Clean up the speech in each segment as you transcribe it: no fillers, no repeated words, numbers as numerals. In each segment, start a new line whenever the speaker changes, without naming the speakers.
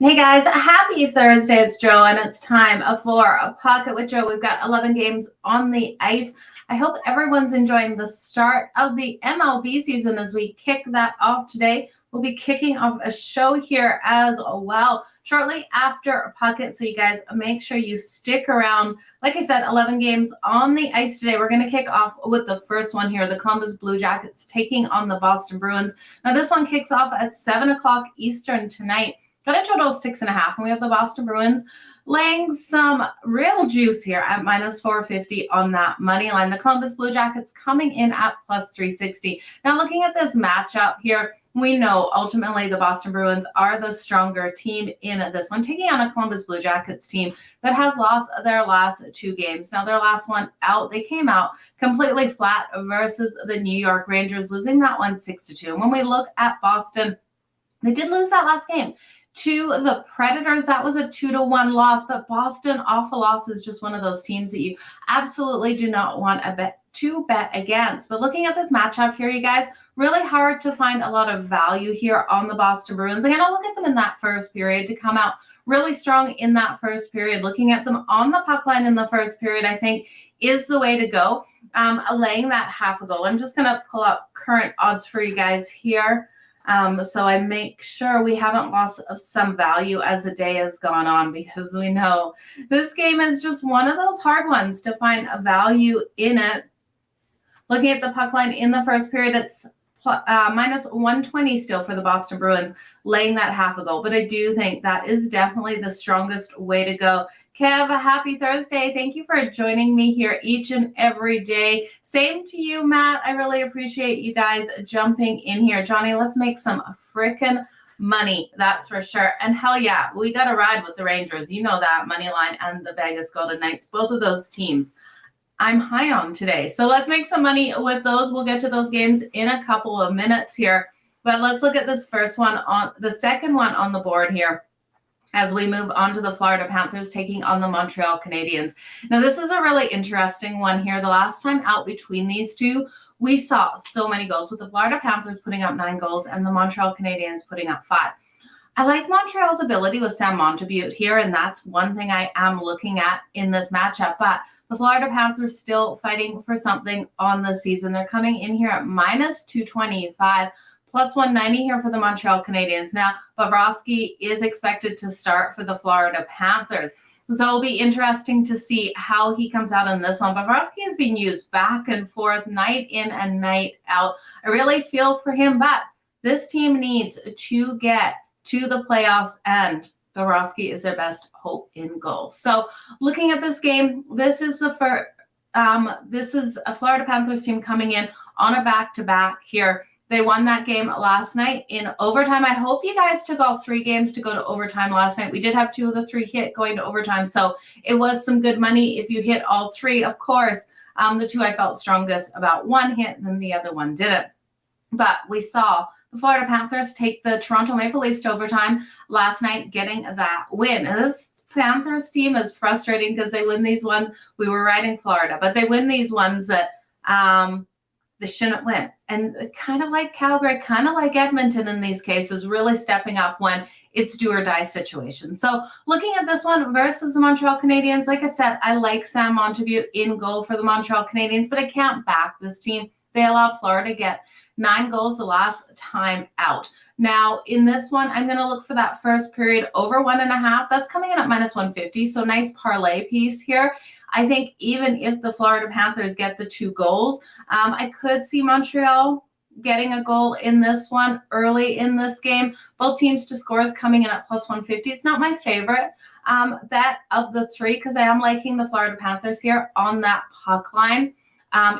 Hey guys, happy Thursday. It's Joe, and it's time for a Pocket with Joe. We've got 11 games on the ice. I hope everyone's enjoying the start of the MLB season as we kick that off today. We'll be kicking off a show here as well shortly after a Pocket, so you guys make sure you stick around. Like I said, 11 games on the ice today. We're going to kick off with the first one here, the Columbus Blue Jackets taking on the Boston Bruins. Now, this one kicks off at 7 o'clock Eastern tonight. Got a total of 6.5, and we have the Boston Bruins laying some real juice here at minus 450 on that money line. The Columbus Blue Jackets coming in at plus 360. Now, looking at this matchup here, we know ultimately the Boston Bruins are the stronger team in this one, taking on a Columbus Blue Jackets team that has lost their last 2 games. Now, their last one out, they came out completely flat versus the New York Rangers, losing that one 6-2. And when we look at Boston, they did lose that last game to the Predators. That was a 2-1 loss, but Boston, off a loss, is just one of those teams that you absolutely do not want to bet against. But looking at this matchup here, you guys, really hard to find a lot of value here on the Boston Bruins. Again, I'll look at them in that first period to come out really strong in that first period. Looking at them on the puck line in the first period, I think, is the way to go. Laying that half a goal. I'm just going to pull up current odds for you guys here. So I make sure we haven't lost some value as the day has gone on, because we know this game is just one of those hard ones to find a value in it. Looking at the puck line in the first period, it's minus 120 still for the Boston Bruins, laying that half a goal. But I do think that is definitely the strongest way to go. Kev, happy Thursday. Thank you for joining me here each and every day. Same to you, Matt. I really appreciate you guys jumping in here. Johnny, let's make some frickin' money, that's for sure. And hell yeah, we got to ride with the Rangers. You know that, money line and the Vegas Golden Knights, both of those teams I'm high on today. So let's make some money with those. We'll get to those games in a couple of minutes here. But let's look at this first one, on the second one on the board here, as we move on to the Florida Panthers taking on the Montreal Canadiens. Now, this is a really interesting one here. The last time out between these two, we saw so many goals, with the Florida Panthers putting up 9 goals and the Montreal Canadiens putting up 5. I like Montreal's ability with Sam Montembeault here, and that's one thing I am looking at in this matchup. But the Florida Panthers still fighting for something on the season. They're coming in here at minus 225, plus 190 here for the Montreal Canadiens. Now, Bobrovsky is expected to start for the Florida Panthers. So it'll be interesting to see how he comes out in this one. Bobrovsky is being used back and forth, night in and night out. I really feel for him, but this team needs to get to the playoffs, and Bobrovsky is their best hope in goal. So looking at this game, this is a Florida Panthers team coming in on a back-to-back here. They won that game last night in overtime. I hope you guys took all 3 games to go to overtime last night. We did have 2 of the 3 hit going to overtime, so it was some good money if you hit all 3. Of course, the 2 I felt strongest about, one hit and then the other one didn't. But we saw the Florida Panthers take the Toronto Maple Leafs to overtime last night, getting that win. And this Panthers team is frustrating because they win these ones. We were riding Florida, but they win these ones that they shouldn't win. And kind of like Calgary, kind of like Edmonton in these cases, really stepping up when it's do or die situation. So looking at this one versus the Montreal Canadiens, like I said, I like Sam Montembeault in goal for the Montreal Canadiens, but I can't back this team. They allowed Florida to get 9 goals the last time out. Now, in this one, I'm going to look for that first period over 1.5. That's coming in at minus 150, so nice parlay piece here. I think even if the Florida Panthers get the 2 goals, I could see Montreal getting a goal in this one early in this game. Both teams to score is coming in at plus 150. It's not my favorite bet of the 3, because I am liking the Florida Panthers here on that puck line.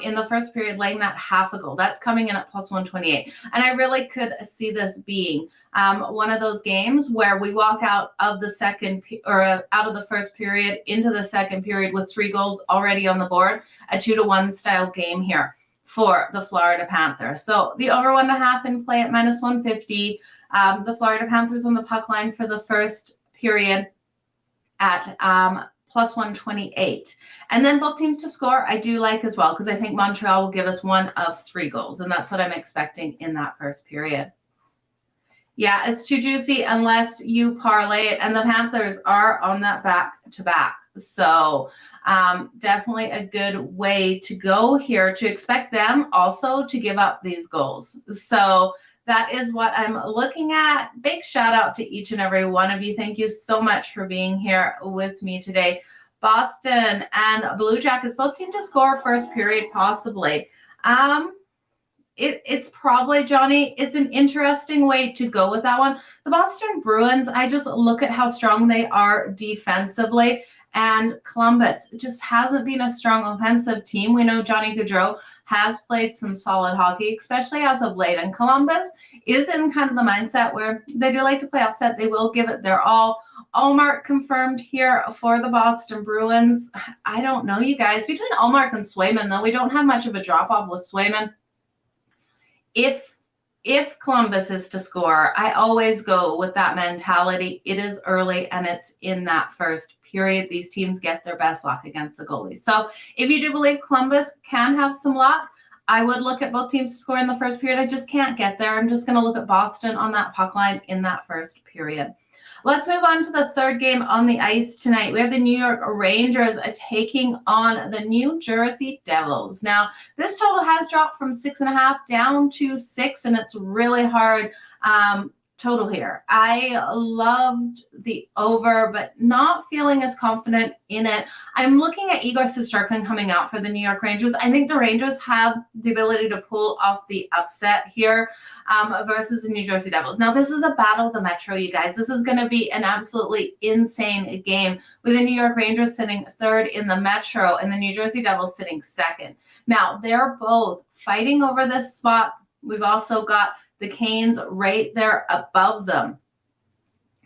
In the first period, laying that half a goal. That's coming in at plus 128. And I really could see this being one of those games where we walk out of the out of the first period into the second period with 3 goals already on the board, a 2-1 style game here for the Florida Panthers. So the over 1.5 in play at minus 150. The Florida Panthers on the puck line for the first period at plus 128. And then both teams to score, I do like as well, because I think Montreal will give us 1 of 3 goals, and that's what I'm expecting in that first period. Yeah, it's too juicy unless you parlay it. And the Panthers are on that back-to-back. So definitely a good way to go here to expect them also to give up these goals. So that is what I'm looking at. Big shout out to each and every one of you. Thank you so much for being here with me today. Boston and Blue Jackets both seem to score first period possibly. It's probably, Johnny, it's an interesting way to go with that one. The Boston Bruins, I just look at how strong they are defensively, and Columbus just hasn't been a strong offensive team. We know Johnny Gaudreau has played some solid hockey, especially as of late, and Columbus is in kind of the mindset where they do like to play offset. They will give it their all. Allmark confirmed here for the Boston Bruins. I don't know, you guys. Between Allmark and Swayman, though, we don't have much of a drop-off with Swayman. If Columbus is to score, I always go with that mentality. It is early and it's in that first period. These teams get their best luck against the goalie. So if you do believe Columbus can have some luck, I would look at both teams to score in the first period. I just can't get there. I'm just going to look at Boston on that puck line in that first period. Let's move on to the third game on the ice tonight. We have the New York Rangers taking on the New Jersey Devils. Now, this total has dropped from 6.5 down to 6, and it's really hard total here. I loved the over, but not feeling as confident in it. I'm looking at Igor Shesterkin coming out for the New York Rangers. I think the Rangers have the ability to pull off the upset here versus the New Jersey Devils. Now, this is a battle of the Metro, you guys. This is going to be an absolutely insane game with the New York Rangers sitting third in the Metro and the New Jersey Devils sitting second. Now, they're both fighting over this spot. We've also got the Canes right there above them.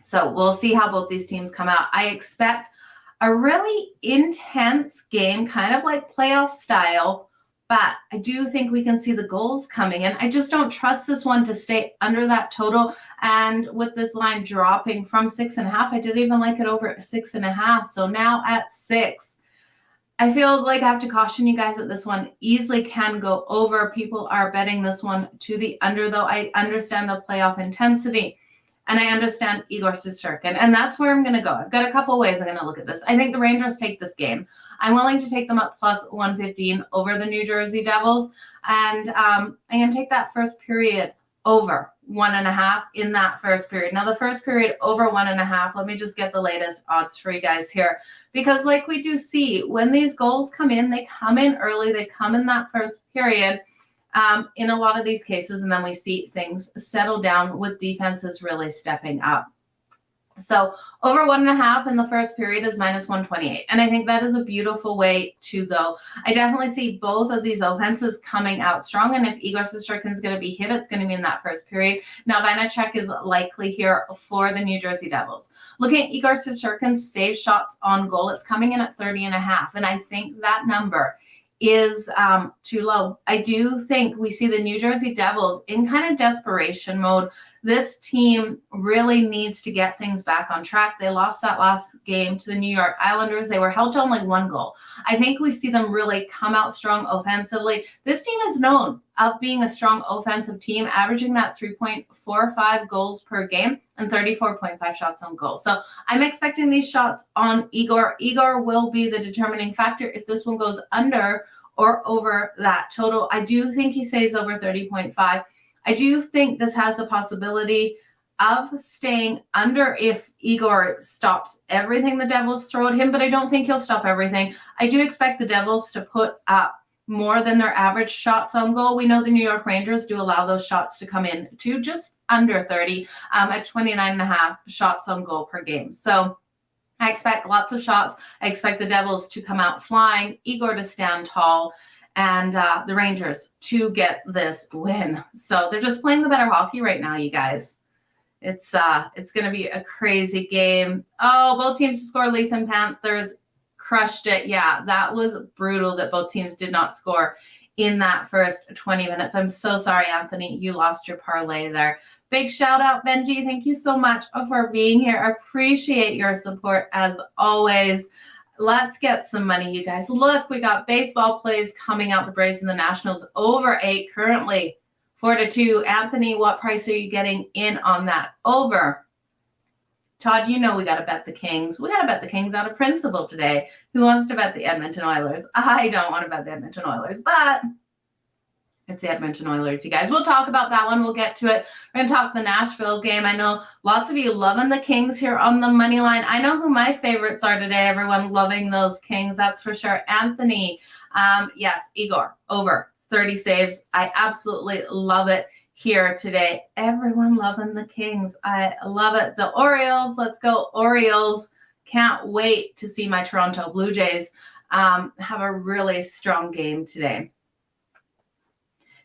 So we'll see how both these teams come out. I expect a really intense game, kind of like playoff style, but I do think we can see the goals coming in. I just don't trust this one to stay under that total. And with this line dropping from 6.5, I didn't even like it over at 6.5. So now at 6. I feel like I have to caution you guys that this one easily can go over. People are betting this one to the under, though. I understand the playoff intensity, and I understand Igor Shesterkin, and that's where I'm going to go. I've got a couple ways I'm going to look at this. I think the Rangers take this game. I'm willing to take them at plus 115 over the New Jersey Devils, and I'm going to take that first period over 1.5 in that first period. Now, the first period over 1.5, let me just get the latest odds for you guys here. Because like we do see, when these goals come in, they come in early. They come in that first period in a lot of these cases. And then we see things settle down with defenses really stepping up. So over 1.5 in the first period is minus 128. And I think that is a beautiful way to go. I definitely see both of these offenses coming out strong. And if Igor Shesterkin is going to be hit, it's going to be in that first period. Now, Vanacek is likely here for the New Jersey Devils. Looking at Igor Shesterkin's save shots on goal, it's coming in at 30.5. And I think that number is too low. I do think we see the New Jersey Devils in kind of desperation mode. This team really needs to get things back on track. They lost that last game to the New York Islanders. They were held to only 1 goal. I think we see them really come out strong offensively. This team is known of being a strong offensive team, averaging that 3.45 goals per game and 34.5 shots on goal. So I'm expecting these shots on Igor. Igor will be the determining factor if this one goes under or over that total. I do think he saves over 30.5. I do think this has the possibility of staying under if Igor stops everything the Devils throw at him, but I don't think he'll stop everything. I do expect the Devils to put up more than their average shots on goal. We know the New York Rangers do allow those shots to come in to just under 30 at 29.5 shots on goal per game. So I expect lots of shots. I expect the Devils to come out flying, Igor to stand tall, and the Rangers to get this win. So they're just playing the better hockey right now, you guys. It's going to be a crazy game. Oh, both teams to score. Leafs and Panthers crushed it. Yeah, that was brutal that both teams did not score in that first 20 minutes. I'm so sorry, Anthony. You lost your parlay there. Big shout out, Benji. Thank you so much for being here. I appreciate your support as always. Let's get some money, you guys. Look, we got baseball plays coming out. The Braves and the Nationals over 8 currently 4-2. Anthony, what price are you getting in on that over? Todd, you know we got to bet the Kings. We got to bet the Kings out of principle today. Who wants to bet the Edmonton Oilers? I don't want to bet the Edmonton Oilers, but it's the Edmonton Oilers, you guys. We'll talk about that one. We'll get to it. We're going to talk the Nashville game. I know lots of you loving the Kings here on the money line. I know who my favorites are today. Everyone loving those Kings, that's for sure. Anthony, yes, Igor, over 30 saves. I absolutely love it here today. Everyone loving the Kings. I love it. The Orioles, let's go Orioles. Can't wait to see my Toronto Blue Jays have a really strong game today.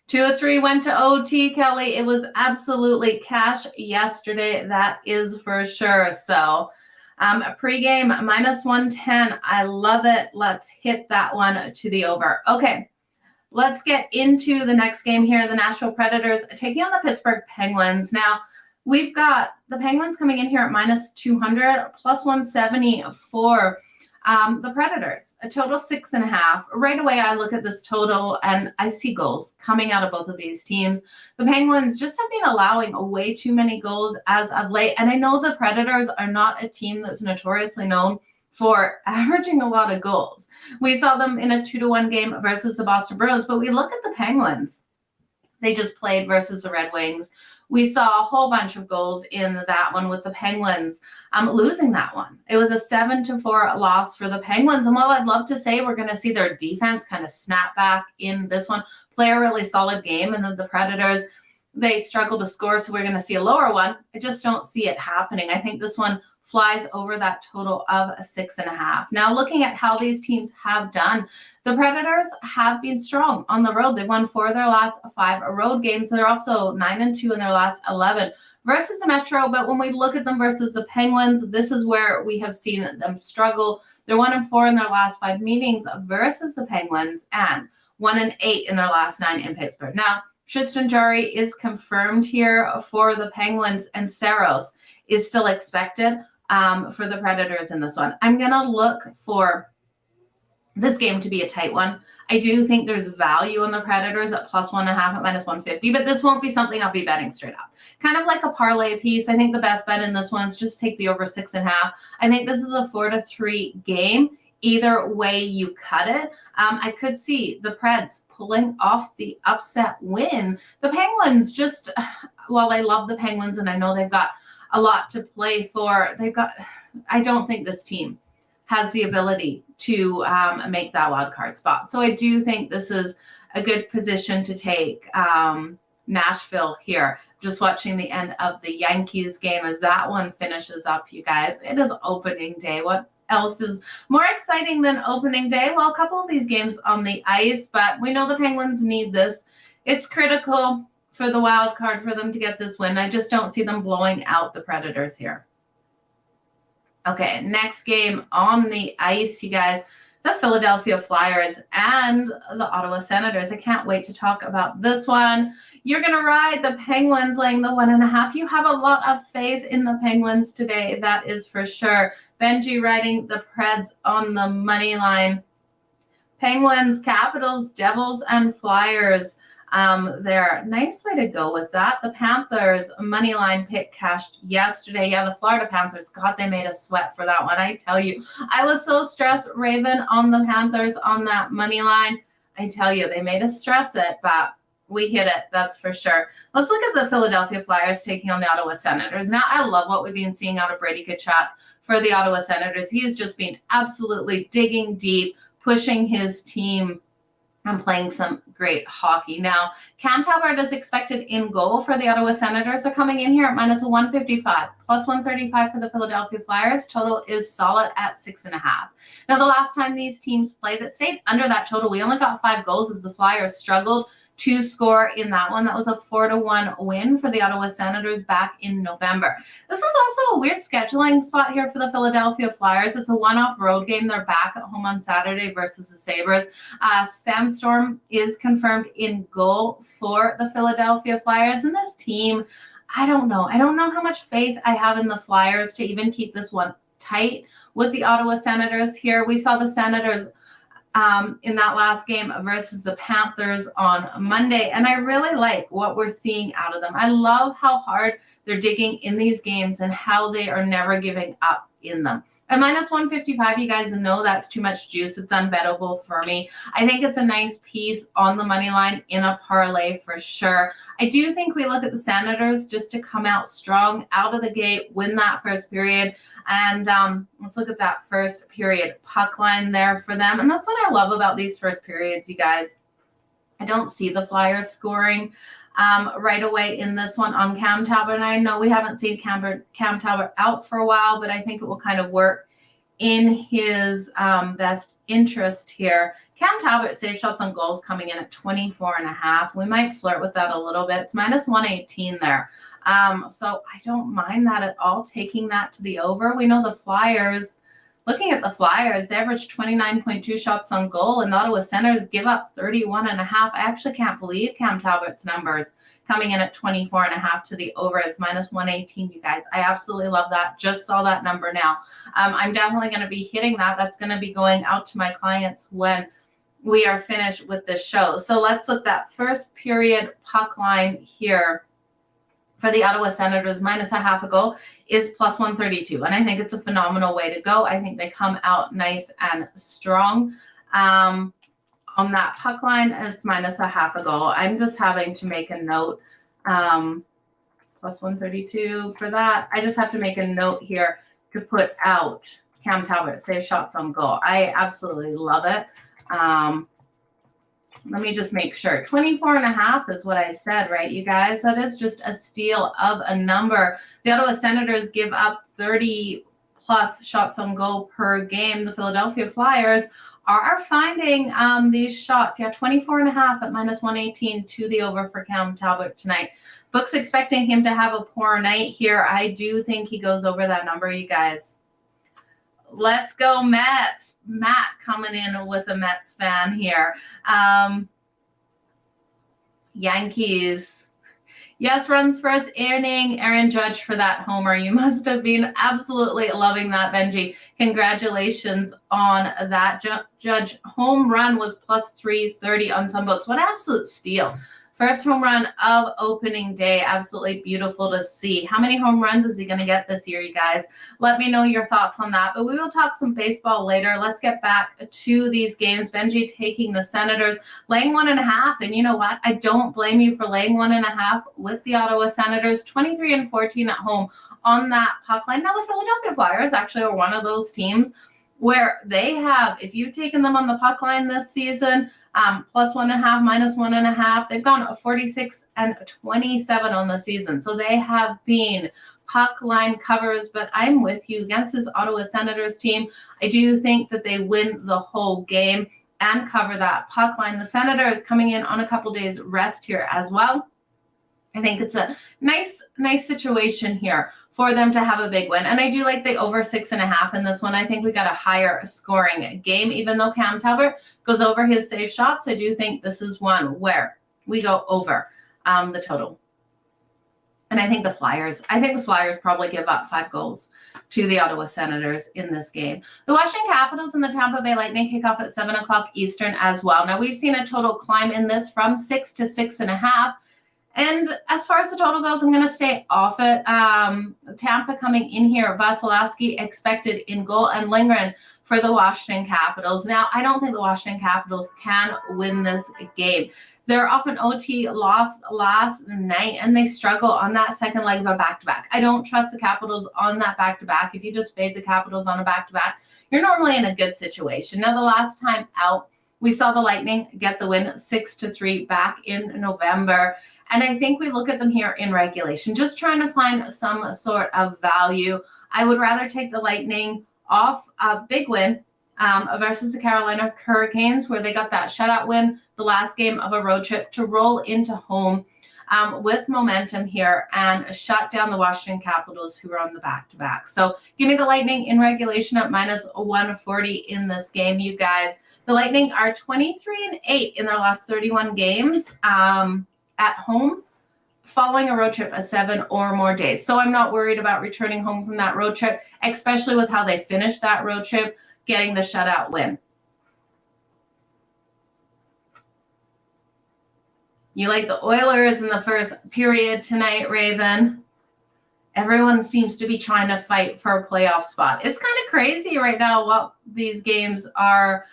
2-3 went to OT, Kelly. It was absolutely cash yesterday. That is for sure. So pregame -110. I love it. Let's hit that one to the over. Okay, let's get into the next game here. The Nashville Predators taking on the Pittsburgh Penguins. Now, we've got the Penguins coming in here at -200, +170 for the Predators, a total 6.5. Right away, I look at this total and I see goals coming out of both of these teams. The Penguins just have been allowing way too many goals as of late. And I know the Predators are not a team that's notoriously known for averaging a lot of goals. We saw them in a 2-1 game versus the Boston Bruins, but we look at the Penguins. They just played versus the Red Wings. We saw a whole bunch of goals in that one with the Penguins losing that one. It was a 7-4 loss for the Penguins. And while I'd love to say we're going to see their defense kind of snap back in this one, play a really solid game, and then the Predators, they struggle to score, so we're going to see a lower one. I just don't see it happening. I think this one flies over that total of a 6.5. Now, looking at how these teams have done, the Predators have been strong on the road. They've won 4 of their last 5 road games. They're also 9-2 in their last 11 versus the Metro. But when we look at them versus the Penguins, this is where we have seen them struggle. They're 1-4 in their last 5 meetings versus the Penguins and 1-8 in their last 9 in Pittsburgh. Now, Tristan Jarry is confirmed here for the Penguins, and Saros is still expected for the Predators in this one. I'm going to look for this game to be a tight one. I do think there's value in the Predators at +1.5 at -150, but this won't be something I'll be betting straight up. Kind of like a parlay piece. I think the best bet in this one is just take the over 6.5. I think this is a 4-3 game. Either way you cut it. I could see the Preds pulling off the upset win. The Penguins just, while I love the Penguins and I know they've got a lot to play for, I don't think this team has the ability to make that wild card spot. So I do think this is a good position to take Nashville here. Just watching the end of the Yankees game as that one finishes up, you guys. It is opening day. What else is more exciting than opening day? Well, a couple of these games on the ice, but we know the Penguins need this. It's critical for the wild card for them to get this win. I just don't see them blowing out the Predators here. Okay, next game on the ice, you guys. The Philadelphia Flyers and the Ottawa Senators. I can't wait to talk about this one. You're going to ride the Penguins laying the 1.5. You have a lot of faith in the Penguins today. That is for sure. Benji riding the Preds on the money line. Penguins, Capitals, Devils, and Flyers. There. Nice way to go with that. The Panthers money line pick cashed yesterday. Yeah, the Florida Panthers, God, they made us sweat for that one. I tell you, I was so stressed. Raven on the Panthers on that money line. I tell you, they made us stress it, but we hit it. That's for sure. Let's look at the Philadelphia Flyers taking on the Ottawa Senators. Now, I love what we've been seeing out of Brady Tkachuk for the Ottawa Senators. He has just been absolutely digging deep, pushing his team and playing some great hockey. Now, Cam Talbot is expected in goal for the Ottawa Senators. They're coming in here at -155, +135 for the Philadelphia Flyers. Total is solid at 6.5. Now, the last time these teams played, it stayed under that total. We only got 5 goals as the Flyers struggled to score in that one. That was a 4-1 win for the Ottawa Senators back in November. This is also a weird scheduling spot here for the Philadelphia Flyers. It's a one-off road game. They're back at home on Saturday versus the Sabres. Sandstorm is confirmed in goal for the Philadelphia Flyers. And this team, I don't know. I don't know how much faith I have in the Flyers to even keep this one tight with the Ottawa Senators here. We saw the Senators in that last game versus the Panthers on Monday. And I really like what we're seeing out of them. I love how hard they're digging in these games and how they are never giving up in them. At minus 155, you guys know that's too much juice. It's unbettable for me. I think it's a nice piece on the money line in a parlay for sure. I do think we look at the Senators just to come out strong out of the gate, win that first period. And let's look at that first period puck line there for them. And that's what I love about these first periods, you guys. I don't see the Flyers scoring right away in this one on Cam Talbot. And I know we haven't seen Cam Talbot out for a while, but I think it will kind of work in his best interest here. Cam Talbot save shots on goals coming in at 24.5. We might flirt with that a little bit. It's minus 118 there. So I don't mind that at all, taking that to the over. We know the Flyers, looking at the Flyers, they average 29.2 shots on goal, and the Ottawa Senators give up 31.5. I actually can't believe Cam Talbot's numbers coming in at 24.5 to the over. Is minus 118, you guys. I absolutely love that. Just saw that number now. I'm definitely going to be hitting that. That's going to be going out to my clients when we are finished with this show. So let's look at that first period puck line here. For the Ottawa Senators, minus a half a goal is plus 132. And I think it's a phenomenal way to go. I think they come out nice and strong. On that puck line, it's minus a half a goal. I'm just having to make a note. Plus 132 for that. I just have to make a note here to put out Cam Talbot save shots on goal. I absolutely love it. Let me just make sure. 24.5 is what I said, right, you guys? That is just a steal of a number. The Ottawa Senators give up 30-plus shots on goal per game. The Philadelphia Flyers are finding these shots. Yeah, 24.5 at minus 118 to the over for Cam Talbot tonight. Book's expecting him to have a poor night here. I do think he goes over that number, you guys. Let's go Mets. Matt coming in with a Mets fan here. Yankees. Yes, runs first inning. Aaron Judge for that homer. You must have been absolutely loving that, Benji. Congratulations on that. Judge home run was plus 330 on some books. What an absolute steal. First home run of opening day. Absolutely beautiful to see. How many home runs is he going to get this year, you guys? Let me know your thoughts on that. But we will talk some baseball later. Let's get back to these games. Benji taking the Senators, laying 1.5. And you know what? I don't blame you for laying 1.5 with the Ottawa Senators. 23-14 at home on that puck line. Now, the Philadelphia Flyers actually are one of those teams where they have, if you've taken them on the puck line this season, plus 1.5, minus 1.5. They've gone 46 and 27 on the season. So they have been puck line covers, but I'm with you against this Ottawa Senators team. I do think that they win the whole game and cover that puck line. The Senators coming in on a couple days rest here as well. I think it's a nice situation here for them to have a big win. And I do like the over 6.5 in this one. I think we got a higher scoring game, even though Cam Talbot goes over his save shots. I do think this is one where we go over the total. And I think the Flyers probably give up 5 goals to the Ottawa Senators in this game. The Washington Capitals and the Tampa Bay Lightning kick off at 7 o'clock Eastern as well. Now, we've seen a total climb in this from 6 to 6.5. And as far as the total goes, I'm going to stay off it. Tampa coming in here, Vasilevsky expected in goal, and Lindgren for the Washington Capitals. Now, I don't think the Washington Capitals can win this game. They're off an OT loss last night, and they struggle on that second leg of a back-to-back. I don't trust the Capitals on that back-to-back. If you just fade the Capitals on a back-to-back, you're normally in a good situation. Now, the last time out, we saw the Lightning get the win 6-3 back in November. And I think we look at them here in regulation, just trying to find some sort of value. I would rather take the Lightning off a big win versus the Carolina Hurricanes, where they got that shutout win the last game of a road trip to roll into home with momentum here and shut down the Washington Capitals, who are on the back-to-back. So give me the Lightning in regulation at minus 140 in this game, you guys. The Lightning are 23-8 in their last 31 games at home, following a road trip of 7 or more days. So I'm not worried about returning home from that road trip, especially with how they finished that road trip, getting the shutout win. You like the Oilers in the first period tonight, Raven. Everyone seems to be trying to fight for a playoff spot. It's kind of crazy right now what these games are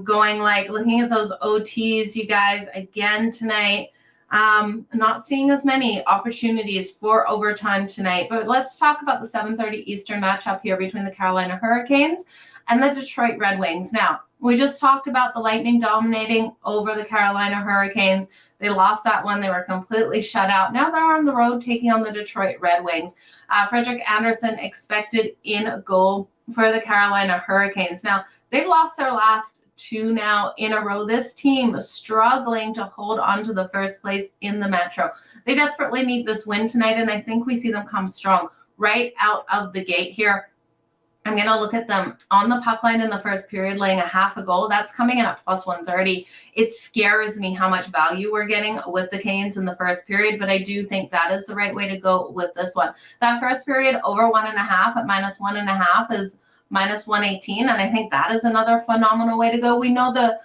going like. Looking at those OTs, you guys, again tonight, not seeing as many opportunities for overtime tonight. But let's talk about the 7:30 Eastern matchup here between the Carolina Hurricanes and the Detroit Red Wings. Now, we just talked about the Lightning dominating over the Carolina Hurricanes. They lost that one. They were completely shut out. Now they're on the road taking on the Detroit Red Wings. Frederik Andersen expected in goal for the Carolina Hurricanes. Now, they've lost their last two now in a row. This team is struggling to hold on to the first place in the Metro. They desperately need this win tonight, and I think we see them come strong right out of the gate here. I'm going to look at them on the puck line in the first period, laying a half a goal. That's coming in at plus 130. It scares me how much value we're getting with the Canes in the first period, but I do think that is the right way to go with this one. That first period over 1.5 at minus 1.5 is minus 118, and I think that is another phenomenal way to go. We know the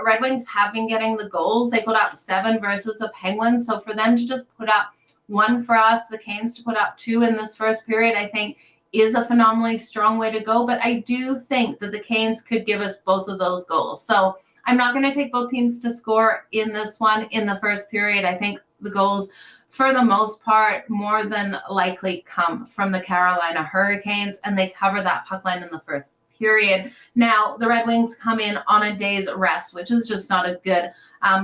Red Wings have been getting the goals. They put up 7 versus the Penguins, so for them to just put up 1 for us, the Canes to put up 2 in this first period, I think is a phenomenally strong way to go, but I do think that the Canes could give us both of those goals. So I'm not going to take both teams to score in this one in the first period. I think the goals, for the most part, more than likely come from the Carolina Hurricanes, and they cover that puck line in the first period. Now, the Red Wings come in on a day's rest, which is just not a good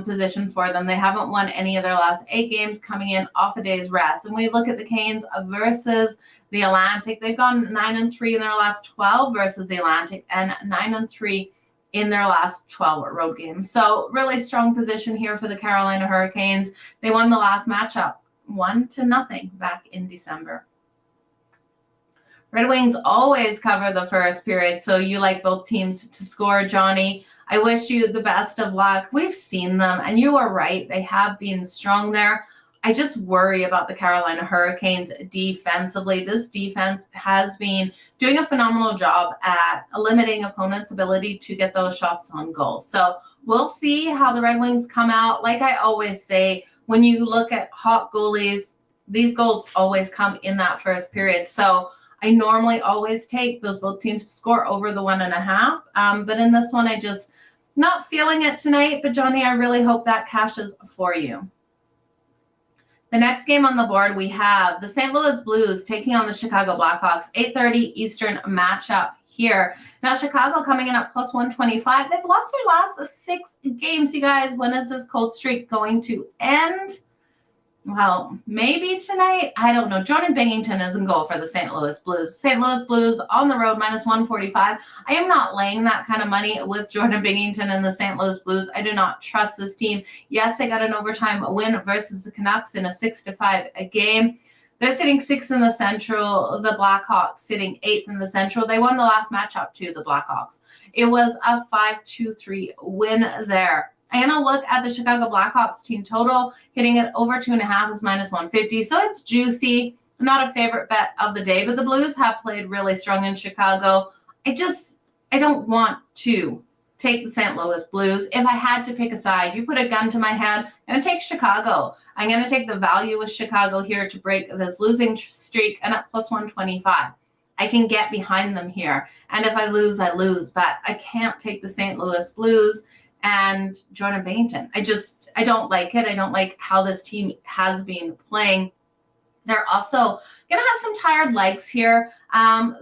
position for them. They haven't won any of their last 8 games coming in off a day's rest. And we look at the Canes versus the Atlantic. They've gone 9-3 in their last 12 versus the Atlantic, and 9-3 in their last 12 road games. So really strong position here for the Carolina Hurricanes. They won the last matchup 1-0 back in December. Red Wings always cover the first period, so you like both teams to score, Johnny. I wish you the best of luck. We've seen them, and you are right. They have been strong there. I just worry about the Carolina Hurricanes defensively. This defense has been doing a phenomenal job at limiting opponents' ability to get those shots on goal. So we'll see how the Red Wings come out. Like I always say, when you look at hot goalies, these goals always come in that first period. So I normally always take those both teams to score over the 1.5. But in this one, I just not feeling it tonight. But Johnny, I really hope that cashes for you. The next game on the board, we have the St. Louis Blues taking on the Chicago Blackhawks, 8:30 Eastern matchup here. Now, Chicago coming in at plus 125. They've lost their last 6 games, you guys. When is this cold streak going to end? Well, maybe tonight. I don't know. Jordan Binnington is in goal for the St. Louis Blues. St. Louis Blues on the road, minus 145. I am not laying that kind of money with Jordan Binnington and the St. Louis Blues. I do not trust this team. Yes, they got an overtime win versus the Canucks in a 6-5 game. They're sitting 6th in the Central. The Blackhawks sitting 8th in the Central. They won the last matchup too, the Blackhawks. It was a 5-2-3 win there. I'm going to look at the Chicago Blackhawks team total. Hitting it over 2.5 is minus 150. So it's juicy. Not a favorite bet of the day, but the Blues have played really strong in Chicago. I don't want to take the St. Louis Blues. If I had to pick a side, you put a gun to my head, I'm going to take Chicago. I'm going to take the value with Chicago here to break this losing streak, and at plus 125. I can get behind them here. And if I lose, I lose. But I can't take the St. Louis Blues and Jordan Binnington. I don't like it. I don't like how this team has been playing. They're also going to have some tired legs here.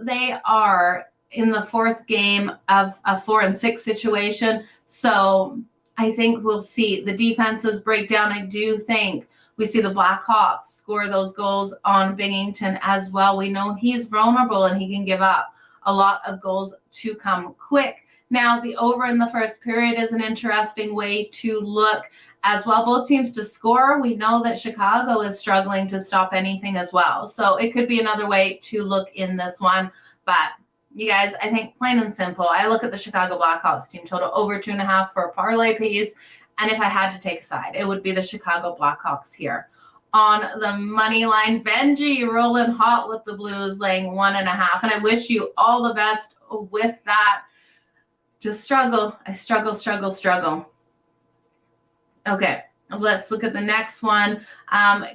They are in the 4th game of a 4-6 situation. So I think we'll see the defenses break down. I do think we see the Blackhawks score those goals on Binnington as well. We know he's vulnerable and he can give up a lot of goals to come quick. Now, the over in the first period is an interesting way to look as well. Both teams to score. We know that Chicago is struggling to stop anything as well. So it could be another way to look in this one. But you guys, I think plain and simple, I look at the Chicago Blackhawks team total over 2.5 for a parlay piece. And if I had to take a side, it would be the Chicago Blackhawks here. On the money line, Benji rolling hot with the Blues, laying 1.5. And I wish you all the best with that. Just struggle. I struggle. Okay. Let's look at the next one.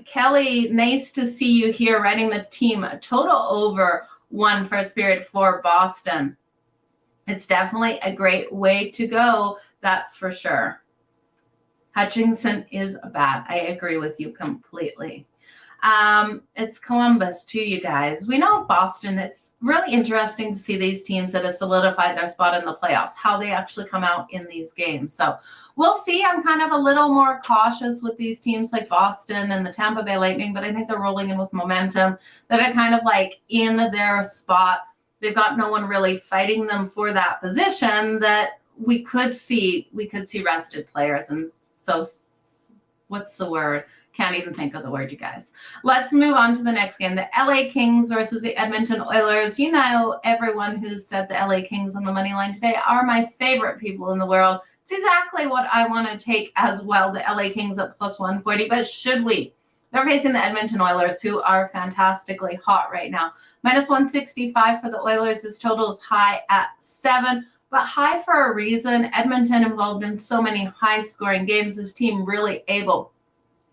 Kelly, nice to see you here, writing the team total over 1 first period for Boston. It's definitely a great way to go, that's for sure. Hutchinson is bad. I agree with you completely. It's Columbus too, you guys. We know Boston. It's really interesting to see these teams that have solidified their spot in the playoffs, how they actually come out in these games. So we'll see. I'm kind of a little more cautious with these teams like Boston and the Tampa Bay Lightning, but I think they're rolling in with momentum, that are kind of like in their spot. They've got no one really fighting them for that position, that we could see rested players. And so what's the word? Can't even think of the word, you guys. Let's move on to the next game. The LA Kings versus the Edmonton Oilers. You know, everyone who said the LA Kings on the money line today are my favorite people in the world. It's exactly what I want to take as well, the LA Kings at plus 140. But should we? They're facing the Edmonton Oilers, who are fantastically hot right now. Minus 165 for the Oilers. This total is high at 7. But high for a reason. Edmonton involved in so many high-scoring games. This team really able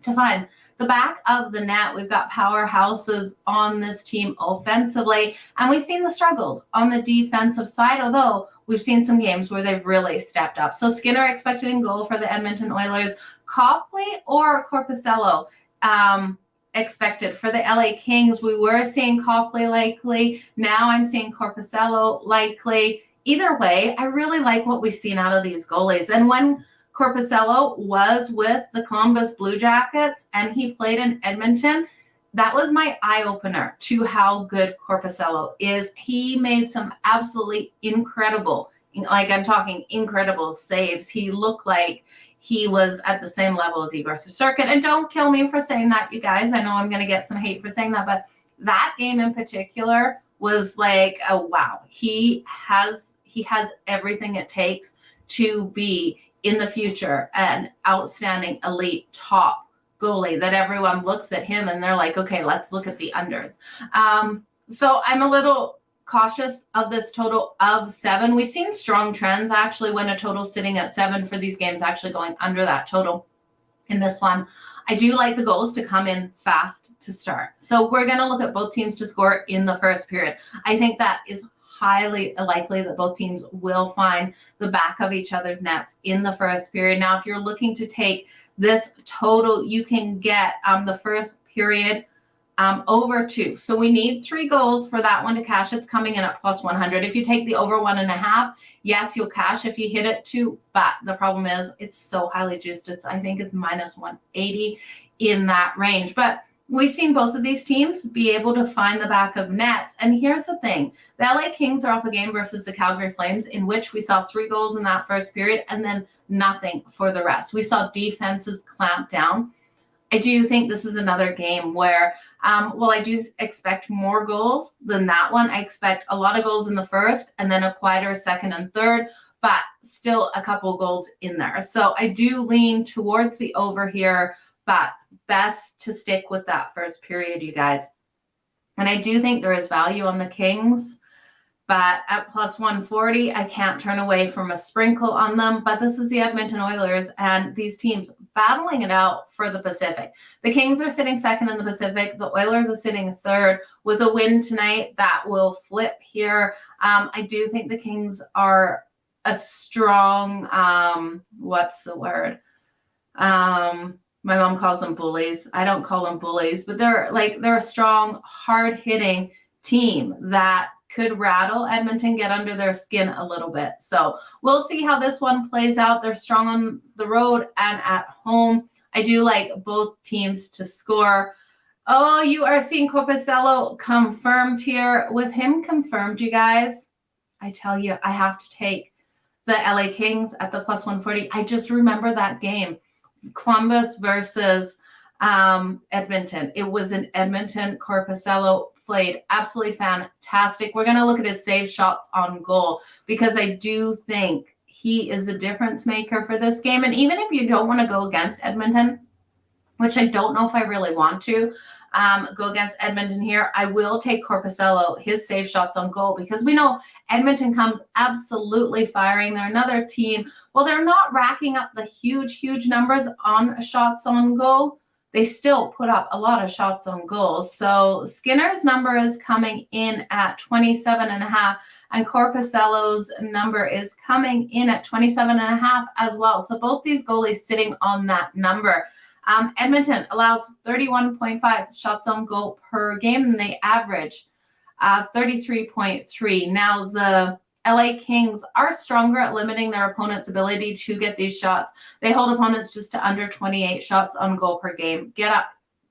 to find the back of the net. We've got powerhouses on this team offensively, and we've seen the struggles on the defensive side, although we've seen some games where they've really stepped up. So Skinner expected in goal for the Edmonton Oilers. Copley or Korpisalo expected for the LA Kings. We were seeing Copley likely. Now I'm seeing Korpisalo likely. Either way, I really like what we've seen out of these goalies. And when Korpisalo was with the Columbus Blue Jackets and he played in Edmonton, that was my eye-opener to how good Korpisalo is. He made some absolutely incredible, like I'm talking incredible saves. He looked like he was at the same level as Igor Shesterkin. And don't kill me for saying that, you guys. I know I'm going to get some hate for saying that, but that game in particular was like, oh, wow. He has everything it takes to be in the future an outstanding elite top goalie, that everyone looks at him and they're like, okay, let's look at the unders. So I'm a little cautious of this total of 7. We've seen strong trends actually when a total sitting at 7 for these games actually going under that total. In this one, I do like the goals to come in fast to start. So we're going to look at both teams to score in the first period. I think that is highly likely that both teams will find the back of each other's nets in the first period. Now, if you're looking to take this total, you can get the first period over 2. So we need 3 goals for that one to cash. It's coming in at plus 100. If you take the over 1.5, yes, you'll cash if you hit it 2. But the problem is it's so highly juiced. I think it's minus 180 in that range. But we've seen both of these teams be able to find the back of nets. And here's the thing. The LA Kings are off a game versus the Calgary Flames in which we saw 3 goals in that first period and then nothing for the rest. We saw defenses clamp down. I do think this is another game where, I do expect more goals than that one. I expect a lot of goals in the first and then a quieter second and third, but still a couple goals in there. So I do lean towards the over here, but best to stick with that first period, you guys. And I do think there is value on the Kings, but at plus 140, I can't turn away from a sprinkle on them. But this is the Edmonton Oilers and these teams battling it out for the Pacific. The Kings are sitting second in the Pacific. The Oilers are sitting third. With a win tonight, that will flip here. I do think the Kings are a strong, what's the word? My mom calls them bullies. I don't call them bullies, but they're a strong, hard-hitting team that could rattle Edmonton, get under their skin a little bit. So we'll see how this one plays out. They're strong on the road and at home. I do like both teams to score. Oh, you are seeing Korpisalo confirmed here. With him confirmed, you guys, I tell you, I have to take the LA Kings at the plus 140. I just remember that game. Columbus versus Edmonton. It was in Edmonton. Korpisalo played absolutely fantastic. We're going to look at his save shots on goal because I do think he is a difference maker for this game. And even if you don't want to go against Edmonton, which I don't know if I really want to, go against Edmonton here. I will take Korpisalo, his save shots on goal, because we know Edmonton comes absolutely firing. They're another team. Well, they're not racking up the huge numbers on shots on goal. They still put up a lot of shots on goal. So Skinner's number is coming in at 27.5, and Korpisalo's number is coming in at 27.5 as well. So both these goalies sitting on that number. Edmonton allows 31.5 shots on goal per game, and they average 33.3. Now, the LA Kings are stronger at limiting their opponent's ability to get these shots. They hold opponents just to under 28 shots on goal per game. Get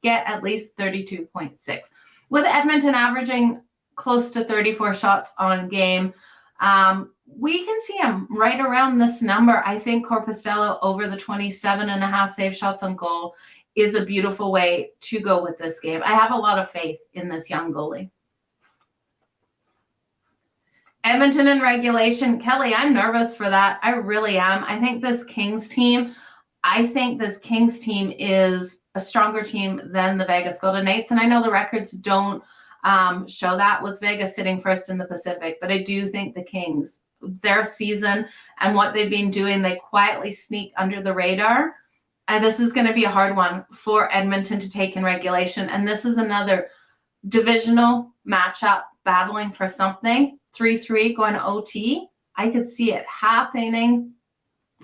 at least 32.6. With Edmonton averaging close to 34 shots on game, we can see him right around this number. I think Korpisalo over the 27.5 save shots on goal is a beautiful way to go with this game. I have a lot of faith in this young goalie. Edmonton in regulation. Kelly, I'm nervous for that. I really am. I think this Kings team is a stronger team than the Vegas Golden Knights. And I know the records don't show that with Vegas sitting first in the Pacific, but I do think the Kings, their season and what they've been doing, they quietly sneak under the radar. And this is going to be a hard one for Edmonton to take in regulation. And this is another divisional matchup battling for something. 3-3 going to OT. I could see it happening.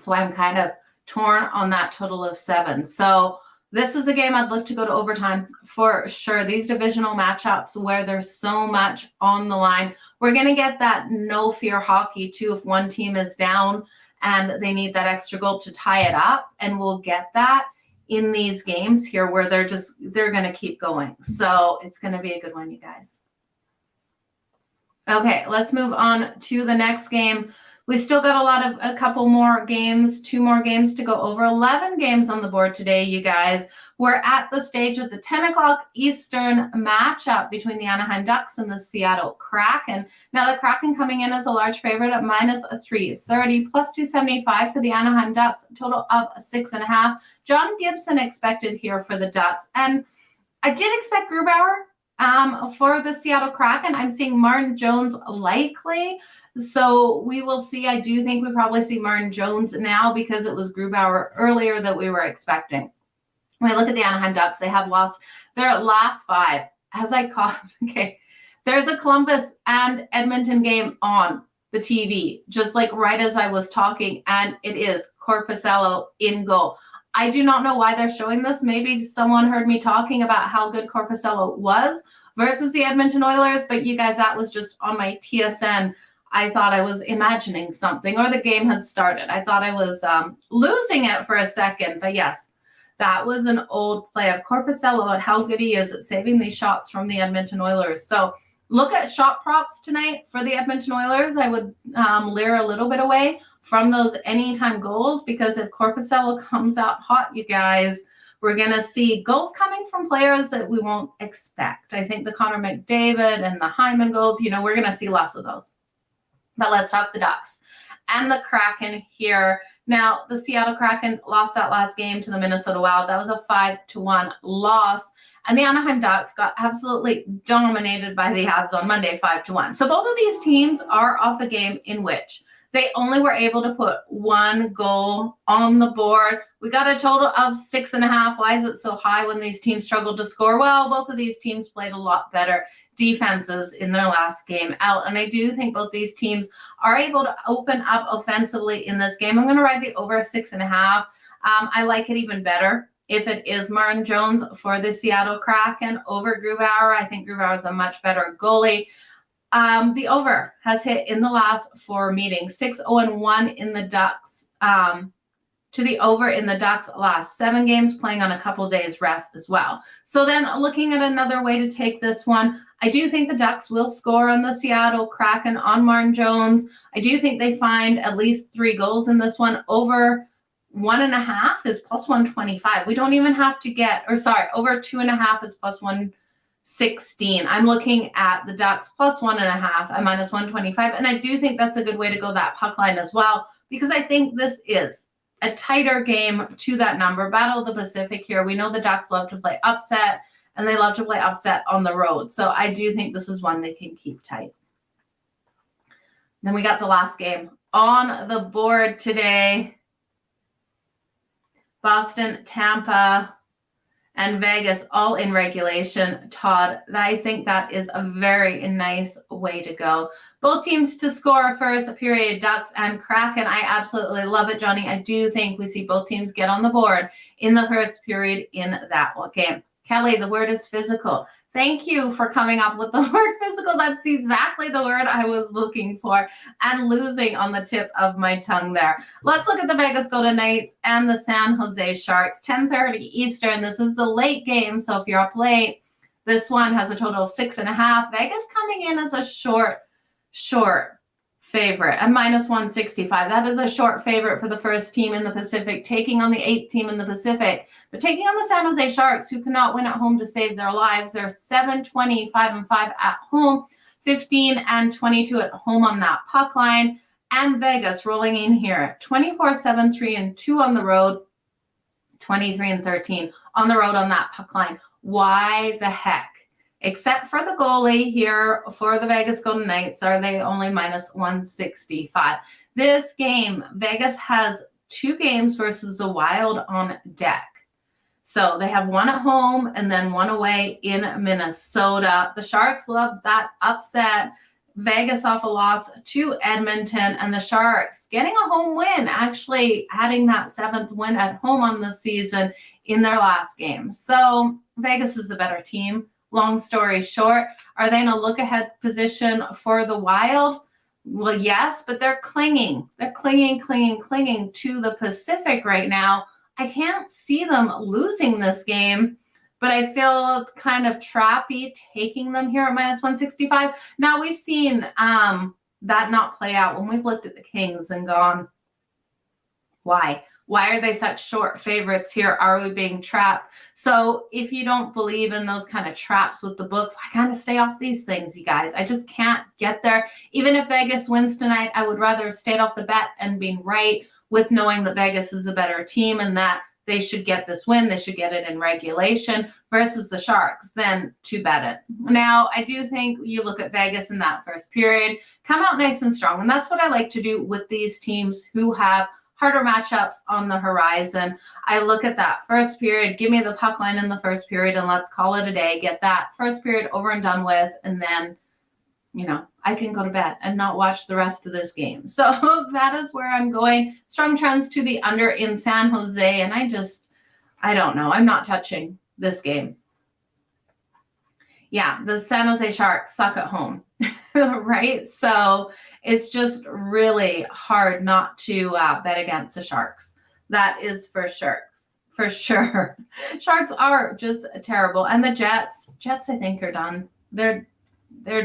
So I'm kind of torn on that total of 7. So this is a game I'd look to go to overtime for sure. These divisional matchups where there's so much on the line, we're going to get that no fear hockey too if one team is down and they need that extra goal to tie it up. And we'll get that in these games here where they're going to keep going. So it's going to be a good one, you guys. Okay, let's move on to the next game. We still got a couple more games, 2 more games to go over. 11 games on the board today, you guys. We're at the stage of the 10 o'clock Eastern matchup between the Anaheim Ducks and the Seattle Kraken. Now, the Kraken coming in as a large favorite at minus 330, plus 275 for the Anaheim Ducks, total of 6.5. John Gibson expected here for the Ducks. And I did expect Grubauer for the Seattle Kraken. I'm seeing Martin Jones likely. So we will see. I do think we probably see Martin Jones now because it was Grubauer earlier that we were expecting. When I look at the Anaheim Ducks, they have lost their last 5. As I caught, okay, there's a Columbus and Edmonton game on the TV, just like right as I was talking, and it is Korpisalo in goal. I do not know why they're showing this. Maybe someone heard me talking about how good Korpisalo was versus the Edmonton Oilers, but you guys, that was just on my TSN. I thought I was imagining something, or the game had started. I thought I was losing it for a second, but yes, that was an old play of Korpisalo and how good he is at saving these shots from the Edmonton Oilers. So look at shot props tonight for the Edmonton Oilers. I would leer a little bit away from those anytime goals, because if Korpisalo comes out hot, you guys, we're going to see goals coming from players that we won't expect. I think the Connor McDavid and the Hyman goals, we're going to see less of those. But let's talk the Ducks and the Kraken here. Now, the Seattle Kraken lost that last game to the Minnesota Wild. That was a 5-1 loss. And the Anaheim Ducks got absolutely dominated by the Habs on Monday, 5-1. So both of these teams are off a game in which they only were able to put 1 goal on the board. We got a total of 6.5. Why is it so high when these teams struggled to score? Well, both of these teams played a lot better defenses in their last game out. And I do think both these teams are able to open up offensively in this game. I'm going to ride the over 6.5. I like it even better if it is Martin Jones for the Seattle Kraken over Grubauer. I think Grubauer is a much better goalie. The over has hit in the last 4 meetings, 6-0-1 in the Ducks, to the over in the Ducks last 7 games, playing on a couple days rest as well. So then looking at another way to take this one, I do think the Ducks will score on the Seattle Kraken on Martin Jones. I do think they find at least 3 goals in this one. Over 1.5 is plus 125. We don't even have to get, over 2.5 is plus 116. I'm looking at the Ducks plus 1.5 at minus 125. And I do think that's a good way to go that puck line as well, because I think this is a tighter game to that number. Battle of the Pacific here. We know the Ducks love to play upset and they love to play upset on the road. So I do think this is one they can keep tight. Then we got the last game on the board today. Boston, Tampa, and Vegas all in regulation. Todd, I think that is a very nice way to go. Both teams to score first period, Ducks and Kraken. I absolutely love it, Johnny. I do think we see both teams get on the board in the first period in that game. Kelly, the word is physical. Thank you for coming up with the word physical. That's exactly the word I was looking for and losing on the tip of my tongue there. Let's look at the Vegas Golden Knights and the San Jose Sharks. 10:30 Eastern. This is a late game, so if you're up late, this one has a total of 6.5. Vegas coming in as a short favorite at -165. That is a short favorite for the first team in the Pacific, taking on the 8th team in the Pacific, but taking on the San Jose Sharks, who cannot win at home to save their lives. They're 7-25-5 at home, 15-22 at home on that puck line, and Vegas rolling in here 24-7-3-2 on the road, 23-13 on the road on that puck line. Why the heck? Except for the goalie here for the Vegas Golden Knights, are they only -165? This game, Vegas has 2 games versus the Wild on deck. So they have one at home and then one away in Minnesota. The Sharks love that upset. Vegas off a loss to Edmonton, and the Sharks getting a home win, actually adding that 7th win at home on the season in their last game. So Vegas is a better team. Long story short, are they in a look-ahead position for the Wild? Well, yes, but they're clinging. They're clinging to the Pacific right now. I can't see them losing this game, but I feel kind of trappy taking them here at -165. Now, we've seen that not play out when we've looked at the Kings and gone, why? Why are they such short favorites here? Are we being trapped? So if you don't believe in those kind of traps with the books, I kind of stay off these things, you guys. I just can't get there. Even if Vegas wins tonight, I would rather stay off the bet and being right with knowing that Vegas is a better team and that they should get this win. They should get it in regulation versus the Sharks than to bet it. Now, I do think you look at Vegas in that first period, come out nice and strong. And that's what I like to do with these teams who have harder matchups on the horizon. I look at that first period, give me the puck line in the first period, and let's call it a day. Get that first period over and done with, and then, I can go to bed and not watch the rest of this game. So that is where I'm going. Strong trends to the under in San Jose, and I don't know. I'm not touching this game. Yeah, the San Jose Sharks suck at home, right? So it's just really hard not to bet against the Sharks. That is for sure. For sure. Sharks are just terrible. And the Jets, I think, are done. They're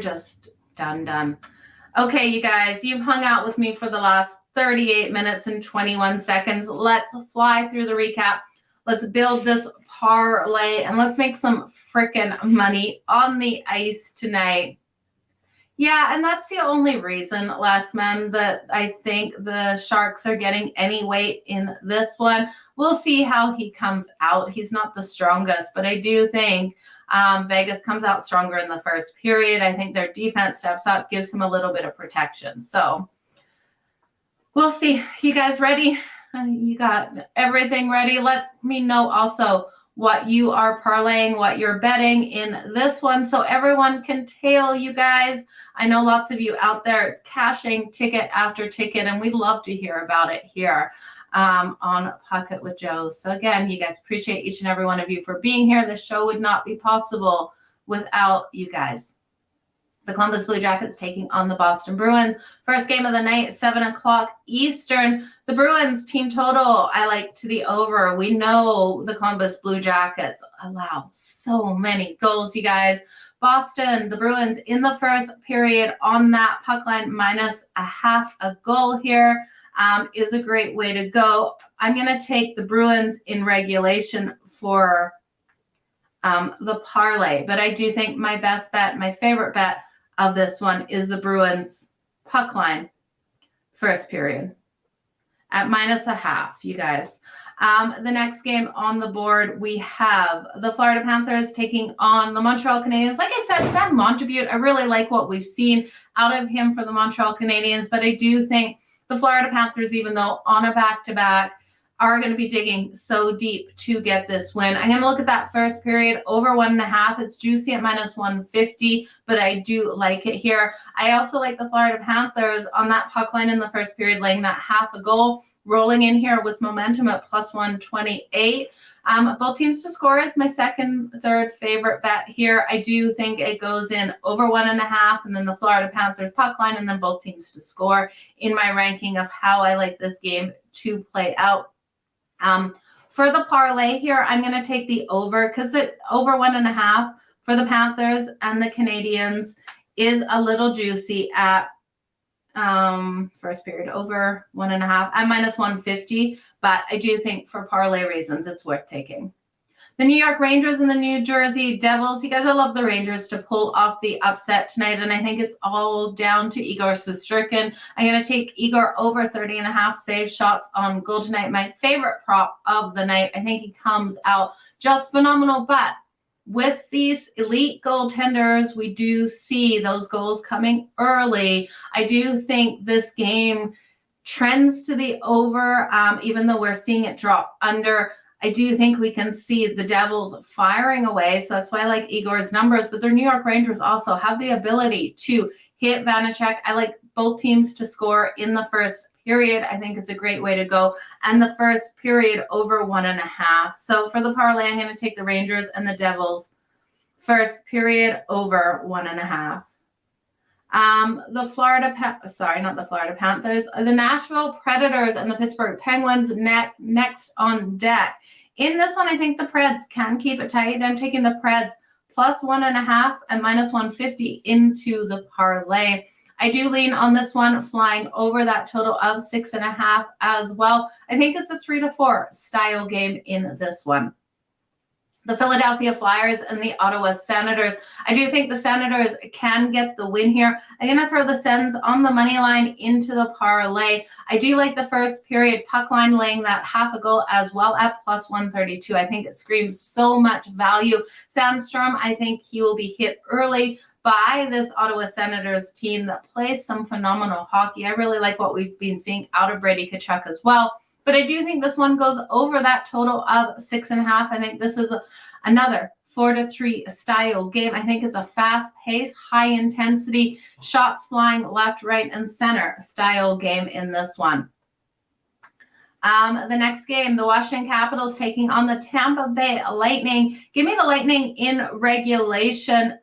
just done. Okay, you guys, you've hung out with me for the last 38 minutes and 21 seconds. Let's fly through the recap. Let's build this parlay, and let's make some frickin' money on the ice tonight. Yeah, and that's the only reason, last man, that I think the Sharks are getting any weight in this one. We'll see how he comes out. He's not the strongest, but I do think Vegas comes out stronger in the first period. I think their defense steps up, gives him a little bit of protection. So we'll see. You guys ready? You got everything ready? Let me know also what you are parlaying, what you're betting in this one, so everyone can tail you guys. I know lots of you out there cashing ticket after ticket, and we'd love to hear about it here on Pikkit with Joe. So again, you guys, appreciate each and every one of you for being here. The show would not be possible without you guys. The Columbus Blue Jackets taking on the Boston Bruins. First game of the night, 7 o'clock Eastern. The Bruins team total, I like to the over. We know the Columbus Blue Jackets allow so many goals, you guys. Boston, the Bruins in the first period on that puck line, -0.5 a goal here is a great way to go. I'm going to take the Bruins in regulation for the parlay, but I do think my best bet, my favorite bet of this one is the Bruins puck line first period at -0.5, you guys. The next game on the board, we have the Florida Panthers taking on the Montreal Canadiens. Like I said, Sam Montembeault, I really like what we've seen out of him for the Montreal Canadiens, but I do think the Florida Panthers, even though on a back-to-back, are going to be digging so deep to get this win. I'm going to look at that first period over 1.5. It's juicy at -150, but I do like it here. I also like the Florida Panthers on that puck line in the first period, laying that half a goal, rolling in here with momentum at +128. Both teams to score is my third favorite bet here. I do think it goes in over 1.5, and then the Florida Panthers puck line, and then both teams to score in my ranking of how I like this game to play out. For the parlay here, I'm going to take the over because it over 1.5 for the Panthers and the Canadiens is a little juicy at first period over 1.5 at -150, but I do think for parlay reasons it's worth taking. The New York Rangers and the New Jersey Devils. You guys, I love the Rangers to pull off the upset tonight, and I think it's all down to Igor Shesterkin. I'm going to take Igor over 30.5 save shots on goal tonight. My favorite prop of the night. I think he comes out just phenomenal, but with these elite goaltenders, we do see those goals coming early. I do think this game trends to the over, even though we're seeing it drop under. I do think we can see the Devils firing away, so that's why I like Igor's numbers. But the New York Rangers also have the ability to hit Vanacek. I like both teams to score in the first period. I think it's a great way to go. And the first period over 1.5. So for the parlay, I'm going to take the Rangers and the Devils. First period over 1.5. The Nashville Predators and the Pittsburgh Penguins next on deck. In this one, I think the Preds can keep it tight. I'm taking the Preds +1.5 and -150 into the parlay. I do lean on this one, flying over that total of 6.5 as well. I think it's a 3-4 style game in this one. The Philadelphia Flyers and the Ottawa Senators. I do think the Senators can get the win here. I'm going to throw the Sens on the money line into the parlay. I do like the first period puck line, laying that half a goal as well at +132. I think it screams so much value. Sandstrom, I think he will be hit early by this Ottawa Senators team that plays some phenomenal hockey. I really like what we've been seeing out of Brady Tkachuk as well. But I do think this one goes over that total of 6.5. I think this is another 4-3 style game. I think it's a fast-paced, high-intensity, shots flying left, right, and center style game in this one. The next game, the Washington Capitals taking on the Tampa Bay Lightning. Give me the Lightning in regulation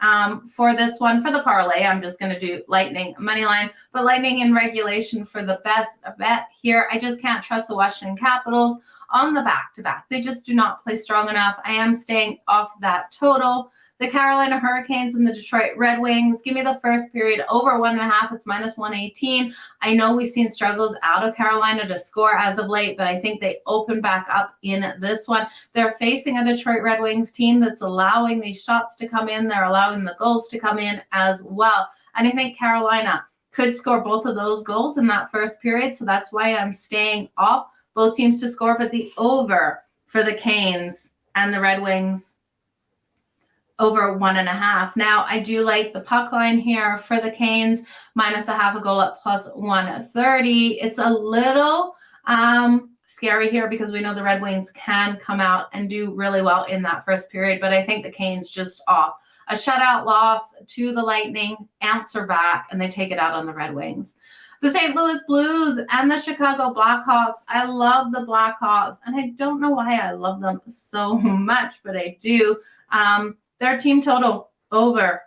for this one. For the parlay, I'm just going to do Lightning money line, but Lightning in regulation for the best bet here. I just can't trust the Washington Capitals on the back-to-back. They just do not play strong enough. I am staying off that total. The Carolina Hurricanes and the Detroit Red Wings. Give me the first period over 1.5. It's -118. I know we've seen struggles out of Carolina to score as of late, but I think they open back up in this one. They're facing a Detroit Red Wings team that's allowing these shots to come in. They're allowing the goals to come in as well. And I think Carolina could score both of those goals in that first period, so that's why I'm staying off both teams to score, but the over for the Canes and the Red Wings over 1.5. Now, I do like the puck line here for the Canes, -0.5 goal at +130. It's a little scary here because we know the Red Wings can come out and do really well in that first period, but I think the Canes just off. A shutout loss to the Lightning, answer back, and they take it out on the Red Wings. The St. Louis Blues and the Chicago Blackhawks. I love the Blackhawks, and I don't know why I love them so much, but I do. Their team total over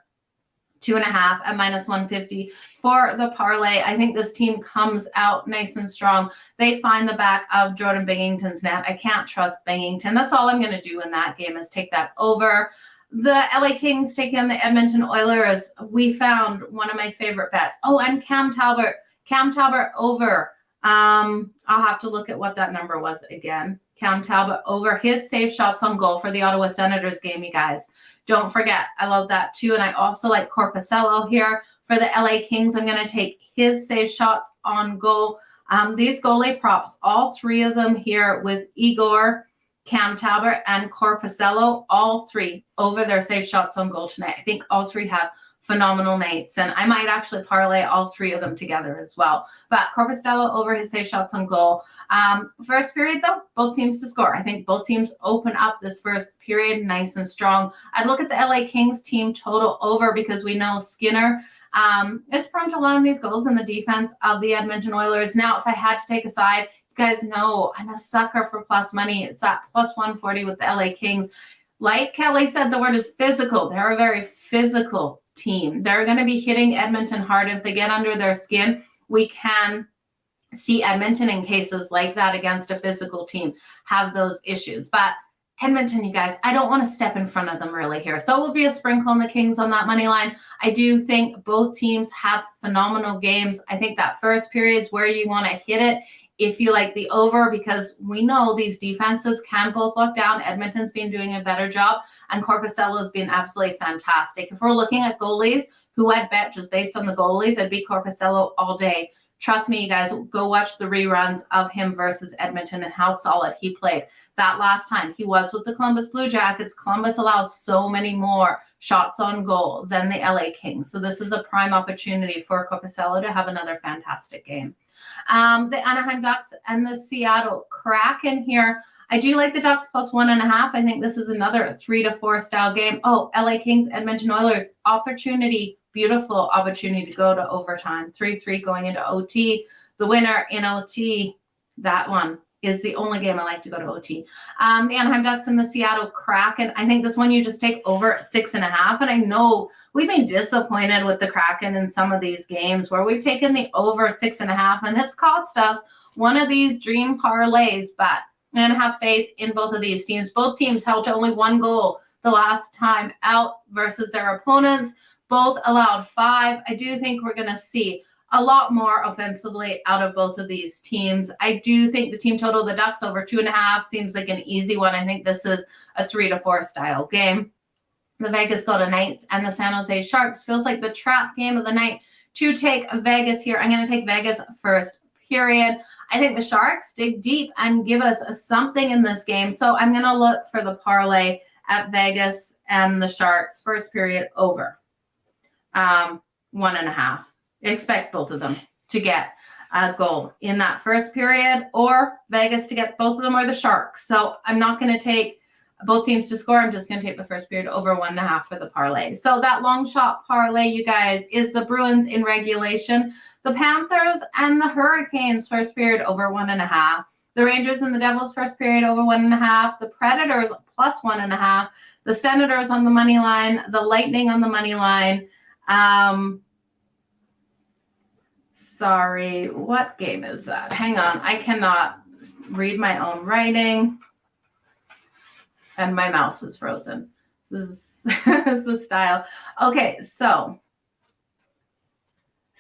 2.5 at -150 for the parlay. I think this team comes out nice and strong. They find the back of Jordan Binghamton's net. I can't trust Binghamton. That's all I'm going to do in that game is take that over. The LA Kings taking on the Edmonton Oilers. We found one of my favorite bets. Oh, and Cam Talbot. Cam Talbot over. I'll have to look at what that number was again. Cam Talbot over his save shots on goal for the Ottawa Senators game, you guys. Don't forget, I love that too. And I also like Corpusalo here for the LA Kings. I'm going to take his save shots on goal. These goalie props, all three of them here with Igor, Cam Talbot, and Korpisalo, all three over their safe shots on goal tonight. I think all three have phenomenal nights, and I might actually parlay all three of them together as well. But Korpisalo over his safe shots on goal. First period, though, both teams to score. I think both teams open up this first period nice and strong. I'd look at the LA Kings team total over because we know Skinner is prone to allowing these goals in the defense of the Edmonton Oilers. Now, if I had to take a side, you guys know I'm a sucker for plus money. It's at plus 140 with the LA Kings. Like Kelly said, the word is physical. They're a very physical team. They're going to be hitting Edmonton hard. If they get under their skin, we can see Edmonton in cases like that against a physical team have those issues. But Edmonton, you guys, I don't want to step in front of them really here. So it will be a sprinkle on the Kings on that money line. I do think both teams have phenomenal games. I think that first period's where you want to hit it if you like the over, because we know these defenses can both lock down. Edmonton's been doing a better job, and Korpisalo's been absolutely fantastic. If we're looking at goalies, who I'd bet just based on the goalies, I'd be Korpisalo all day. Trust me, you guys, go watch the reruns of him versus Edmonton and how solid he played. That last time he was with the Columbus Blue Jackets, Columbus allows so many more shots on goal than the LA Kings. So this is a prime opportunity for Korpisalo to have another fantastic game. The Anaheim Ducks and the Seattle Kraken here. I do like the Ducks plus 1.5. I think this is another 3-4 style game. Oh, LA Kings, Edmonton Oilers, opportunity, beautiful opportunity to go to overtime. 3-3 going into OT. The winner in OT, that one is the only game I like to go to OT. The Anaheim Ducks and the Seattle Kraken. I think this one you just take over 6.5. And I know we've been disappointed with the Kraken in some of these games where we've taken the over 6.5, and it's cost us one of these dream parlays. But I'm going to have faith in both of these teams. Both teams held to only one goal the last time out versus their opponents. Both allowed 5. I do think we're going to see a lot more offensively out of both of these teams. I do think the team total, the Ducks over 2.5, seems like an easy one. I think this is a 3-4 style game. The Vegas Golden Knights and the San Jose Sharks feels like the trap game of the night to take Vegas here. I'm going to take Vegas first period. I think the Sharks dig deep and give us something in this game. So I'm going to look for the parlay at Vegas and the Sharks first period over 1.5. Expect both of them to get a goal in that first period, or Vegas to get both of them, or the Sharks. So I'm not going to take both teams to score. I'm just going to take the first period over 1.5 for the parlay. So that long shot parlay, you guys, is the Bruins in regulation, the Panthers and the Hurricanes first period over 1.5, the Rangers and the Devils first period over 1.5, the Predators plus 1.5, the Senators on the money line, the Lightning on the money line. Sorry, what game is that? Hang on, I cannot read my own writing, and my mouse is frozen. This is the style. Okay, so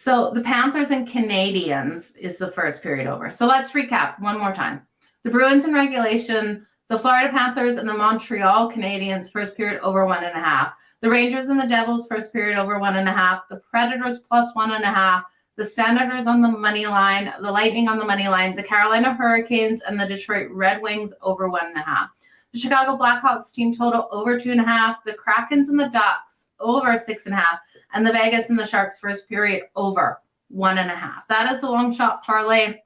the Panthers and Canadiens is the first period over. So let's recap one more time. The Bruins in regulation, the Florida Panthers and the Montreal Canadiens first period over 1.5. The Rangers and the Devils first period over 1.5. The Predators plus 1.5. The Senators on the money line, the Lightning on the money line, the Carolina Hurricanes and the Detroit Red Wings over 1.5. The Chicago Blackhawks team total over 2.5. The Krakens and the Ducks over 6.5. And the Vegas and the Sharks first period over 1.5. That is a long shot parlay.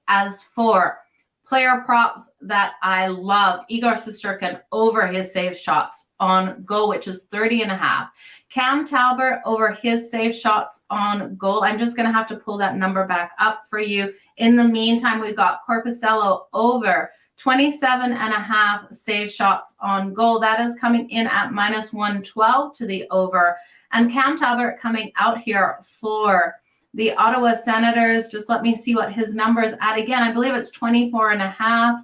As for player props that I love, Igor Shesterkin over his save shots on goal, which is 30.5. Cam Talbot over his save shots on goal. I'm just going to have to pull that number back up for you. In the meantime, we've got Korpisalo over 27.5 save shots on goal. That is coming in at minus 112 to the over. And Cam Talbot coming out here for the Ottawa Senators. Just let me see what his number is at. Again, I believe it's 24.5.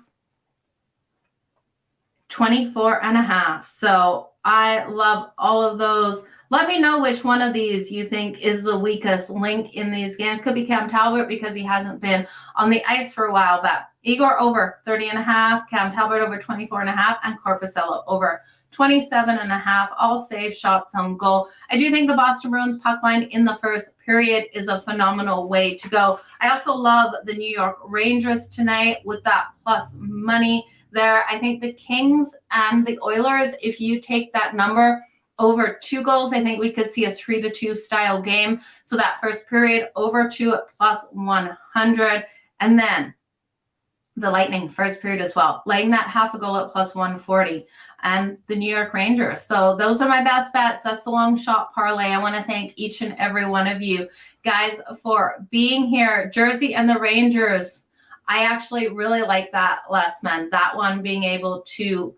24.5. So I love all of those. Let me know which one of these you think is the weakest link in these games. Could be Cam Talbot because he hasn't been on the ice for a while. But Igor over 30.5, Cam Talbot over 24.5, and Korpisalo over 27.5, all save shots on goal. I do think the Boston Bruins puck line in the first period is a phenomenal way to go. I also love the New York Rangers tonight with that plus money there. I think the Kings and the Oilers, if you take that number over 2 goals, I think we could see a 3-2 style game. So that first period over 2 at plus 100. And then the Lightning first period as well, laying that half a goal at plus 140, and the New York Rangers. So those are my best bets. That's the long shot parlay. I want to thank each and every one of you guys for being here. Jersey and the Rangers, I actually really like that, Les, man. That one being able to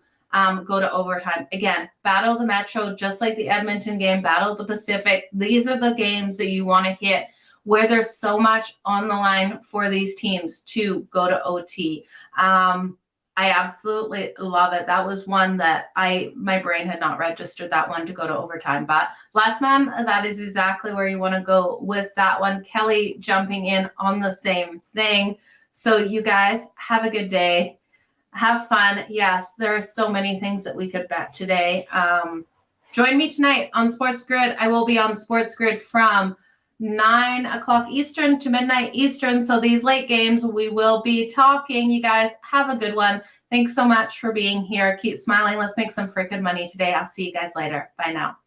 go to overtime. Again, battle the Metro, just like the Edmonton game, battle the Pacific. These are the games that you want to hit where there's so much on the line for these teams to go to OT. I absolutely love it. That was one that my brain had not registered that one to go to overtime. But last man, that is exactly where you want to go with that one. Kelly jumping in on the same thing. So you guys have a good day. Have fun. Yes, there are so many things that we could bet today. Join me tonight on Sports Grid. I will be on Sports Grid from 9 o'clock Eastern to midnight Eastern. So these late games, we will be talking. You guys have a good one. Thanks so much for being here. Keep smiling. Let's make some freaking money today. I'll see you guys later. Bye now.